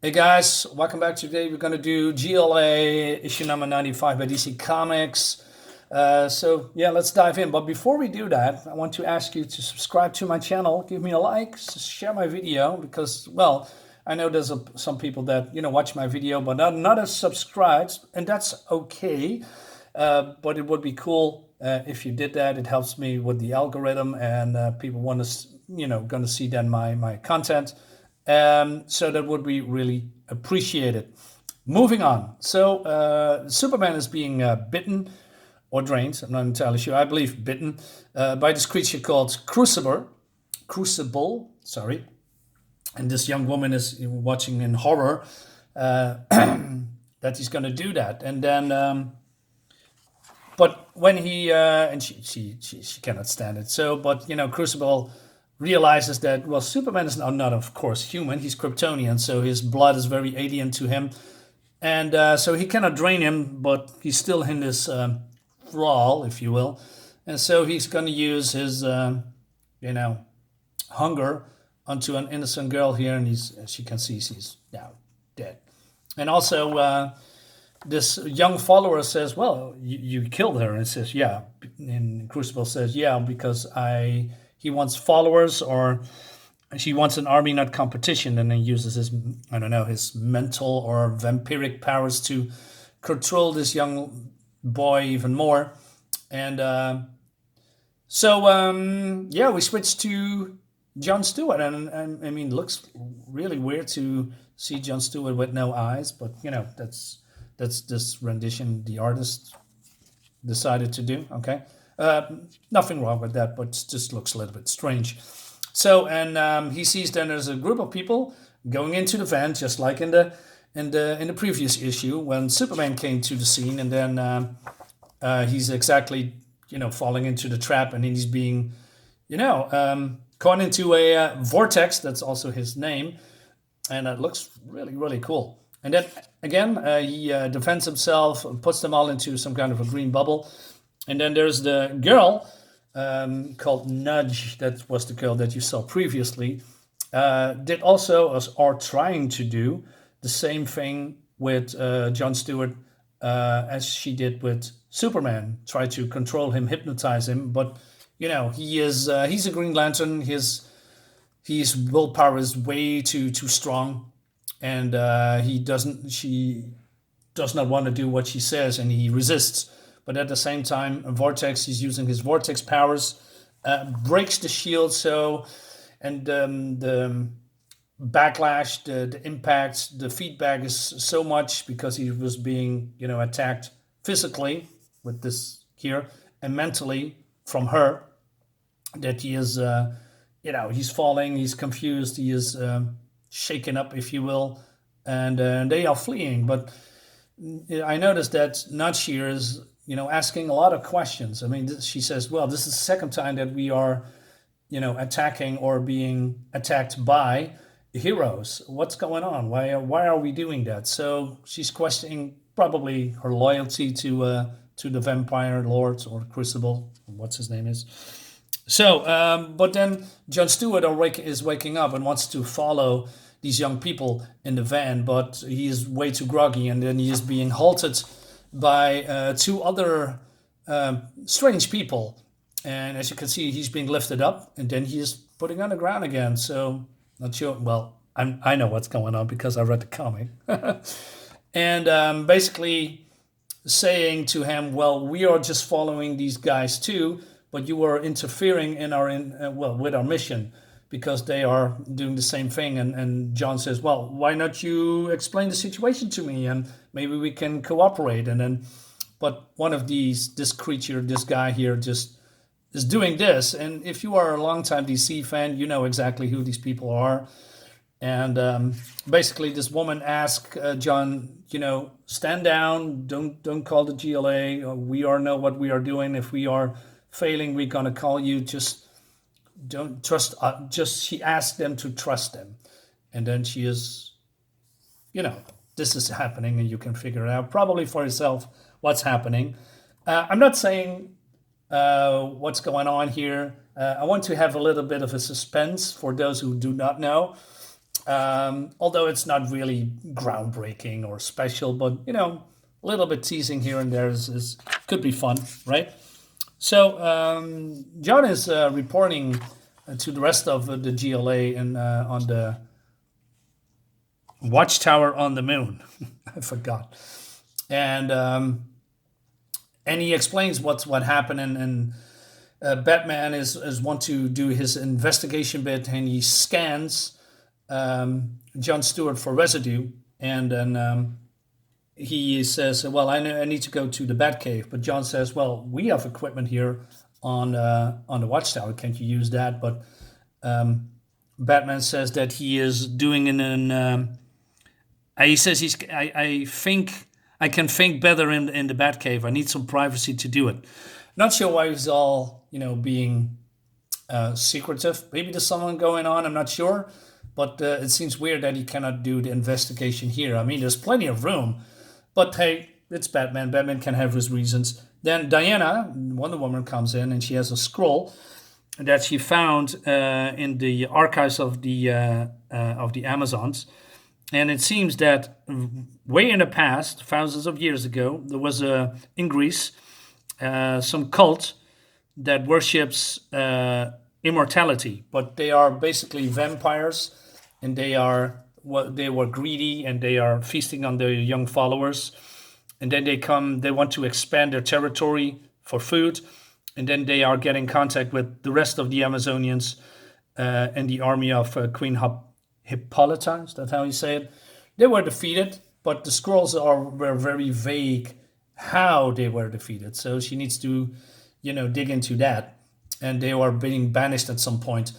Hey guys, welcome back. Today we're going to do GLA issue number 95 by DC Comics. So let's dive in. But before we do that, I want to ask you to subscribe to my channel, give me a like, share my video because, well, I know there's some people that watch my video but not as subscribed, and that's okay. But it would be cool if you did that. It helps me with the algorithm, and people want to, going to see then my content. So that would be really appreciated. Moving on. So Superman is being bitten or drained. I'm not entirely sure. I believe bitten by this creature called Crucible. Sorry. And this young woman is watching in horror that he's going to do that. And then, but when he and she cannot stand it. So, but Crucible realizes that, well, Superman is not of course human. He's Kryptonian, so his blood is very alien to him, and so he cannot drain him, but he's still in this thrall, if you will, and so he's going to use his hunger onto an innocent girl here, and he's, as you can see, she's now dead. And also this young follower says, well, you killed her, and says, yeah. And Crucible says, yeah, because he wants followers, or she wants an army, not competition. And then uses his, I don't know, his mental or vampiric powers to control this young boy even more. And we switch to Jon Stewart. And I mean, it looks really weird to see Jon Stewart with no eyes, but that's this rendition the artist decided to do. Okay. Nothing wrong with that, but it just looks a little bit strange. So, and he sees then there's a group of people going into the van, just like in the previous issue when Superman came to the scene, and then he's exactly falling into the trap, and then he's being caught into a vortex. That's also his name, and it looks really, really cool. And then again, he defends himself, puts them all into some kind of a green bubble. And then there's the girl called Nudge. That was the girl that you saw previously. Did also, or trying to do, the same thing with Jon Stewart as she did with Superman. Try to control him, hypnotize him. But, he's a Green Lantern. His willpower is way too strong. And she does not want to do what she says, and he resists. But at the same time, Vortex, he's using his Vortex powers, breaks the shield. So, and the backlash, the impact, the feedback is so much because he was being, attacked physically with this here and mentally from her, that he is, he's falling, he's confused, he is shaken up, if you will, and they are fleeing. But I noticed that Nudge here is, asking a lot of questions. I mean, she says, well, this is the second time that we are, attacking or being attacked by heroes. What's going on? Why are we doing that? So she's questioning probably her loyalty to the vampire lords, or Crucible, what's his name is. So, but then Jon Stewart is waking up and wants to follow these young people in the van, but he is way too groggy, and then he is being halted by two other strange people. And as you can see, he's being lifted up, and then he is putting on the ground again. So, not sure. Well, I know what's going on because I read the comic. And basically saying to him, well, we are just following these guys too, but you are interfering in with our mission, because they are doing the same thing. And John says, well, why not you explain the situation to me, and maybe we can cooperate. And then, but one of this creature, this guy here, just is doing this. And if you are a longtime DC fan, you know exactly who these people are. And basically this woman asked John, stand down, don't call the GLA. We know what we are doing. If we are failing, we're going to call you. Just don't trust. She asked them to trust them. And then she is, this is happening, and you can figure it out probably for yourself what's happening. I'm not saying what's going on here. I want to have a little bit of a suspense for those who do not know. Although it's not really groundbreaking or special, but a little bit teasing here and there is could be fun, right? So John is reporting to the rest of the GLA and on the watchtower on the moon. I forgot, and he explains what happened, and Batman is want to do his investigation bit, and he scans John Stewart for residue, and then he says, "Well, I need to go to the Batcave," but John says, "Well, we have equipment here on the Watchtower. Can't you use that?" But Batman says that he is doing he says I think I can think better in the Batcave. I need some privacy to do it. Not sure why he's all being secretive. Maybe there's someone going on. I'm not sure, but it seems weird that he cannot do the investigation here. I mean, there's plenty of room, but hey, it's Batman. Batman can have his reasons. Then Diana, Wonder Woman, comes in and she has a scroll that she found in the archives of the Amazons. And it seems that way in the past, thousands of years ago, there was in Greece some cult that worships immortality, but they are basically vampires, and they were greedy, and they are feasting on their young followers, and then they want to expand their territory for food, and then they are getting contact with the rest of the Amazonians and the army of Queen Hippolyta. Is that how you say it? They were defeated, but the scrolls were very vague how they were defeated. So she needs to, dig into that. And they are being banished at some point.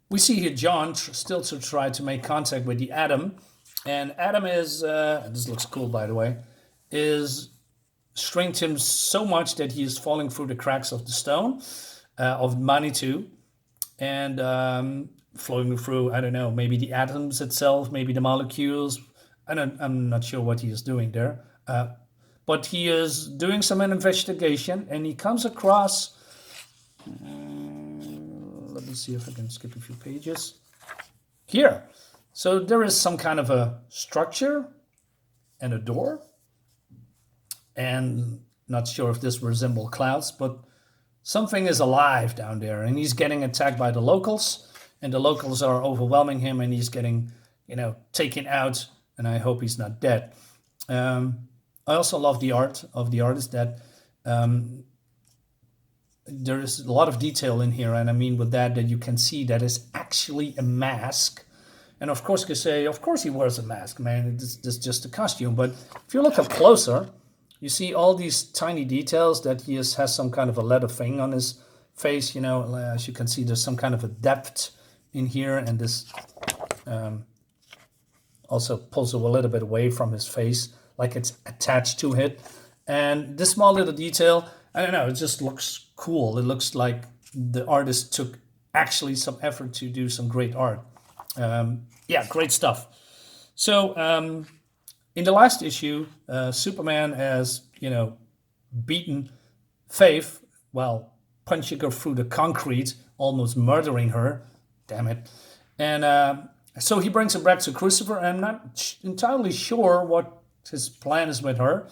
We see here John still to try to make contact with the Atom. And Atom is, this looks cool by the way, is strengthened him so much that he is falling through the cracks of the stone of Manitou. And flowing through, I don't know, maybe the atoms itself, maybe the molecules. I'm not sure what he is doing there. But he is doing some investigation, and he comes across, let me see if I can skip a few pages. Here. So there is some kind of a structure and a door. And not sure if this resembles clouds, but something is alive down there, and he's getting attacked by the locals, and the locals are overwhelming him, and he's getting, taken out, and I hope he's not dead. I also love the art of the artist, that there is a lot of detail in here, and I mean with that you can see that is actually a mask. And of course you can say, of course he wears a mask, man, it's just a costume. But if you look up closer, you see all these tiny details, that he has some kind of a leather thing on his face. As you can see, there's some kind of a depth in here, and this also pulls a little bit away from his face, like it's attached to it. And this small little detail, I don't know, it just looks cool. It looks like the artist took actually some effort to do some great art. Great stuff. So in the last issue, Superman has, beaten Faith while punching her through the concrete, almost murdering her. Damn it. And so he brings her back to Crucifer. I'm not entirely sure what his plan is with her,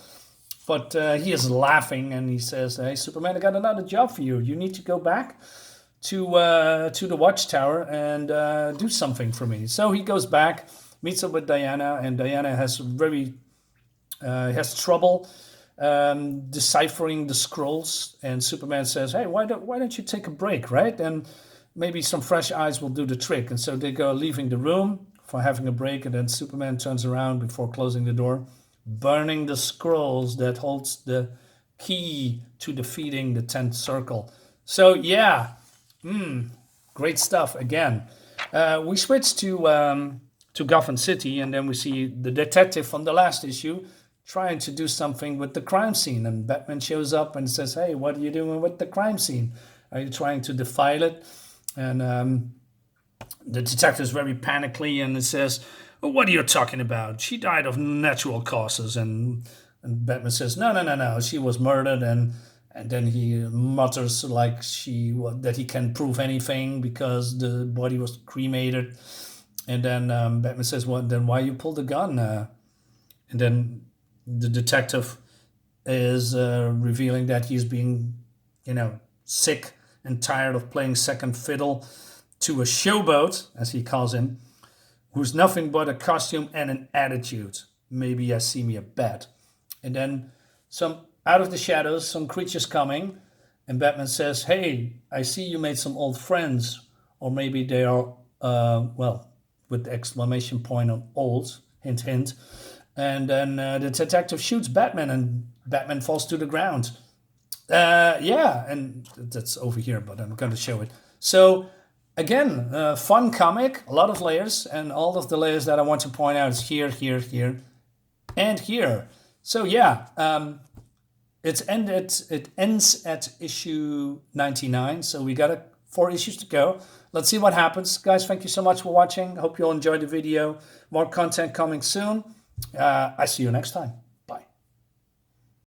but he is laughing, and he says, "Hey, Superman, I got another job for you. You need to go back to the Watchtower and do something for me." So he goes back, meets up with Diana, and Diana has trouble deciphering the scrolls. And Superman says, "Hey, why don't you take a break, right? And maybe some fresh eyes will do the trick." And so they go leaving the room for having a break, and then Superman turns around before closing the door, burning the scrolls that holds the key to defeating the 10th circle. So yeah, great stuff again. We switch to Gotham City, and then we see the detective from the last issue trying to do something with the crime scene. And Batman shows up and says, "Hey, what are you doing with the crime scene? Are you trying to defile it?" And the detective is very panically, and it says, "What are you talking about? She died of natural causes." And Batman says, No, she was murdered." And then he mutters like that he can prove anything because the body was cremated. And then Batman says, "Well, then why you pull the gun?" And then the detective is revealing that he's being, sick and tired of playing second fiddle to a showboat, as he calls him, who's nothing but a costume and an attitude. Maybe I see me a bat. And then some out of the shadows, some creatures coming, and Batman says, "Hey, I see you made some old friends, or maybe they are, well, with the exclamation point on old, hint, hint." And then the detective shoots Batman, and Batman falls to the ground. Yeah, and that's over here, but I'm going to show it. So again, fun comic, a lot of layers, and all of the layers that I want to point out is here, here, here, and here. So yeah, it ends at issue 99. So we got 4 issues to go. Let's see what happens, guys. Thank you so much for watching. Hope you'll enjoy the video. More content coming soon. I see you next time.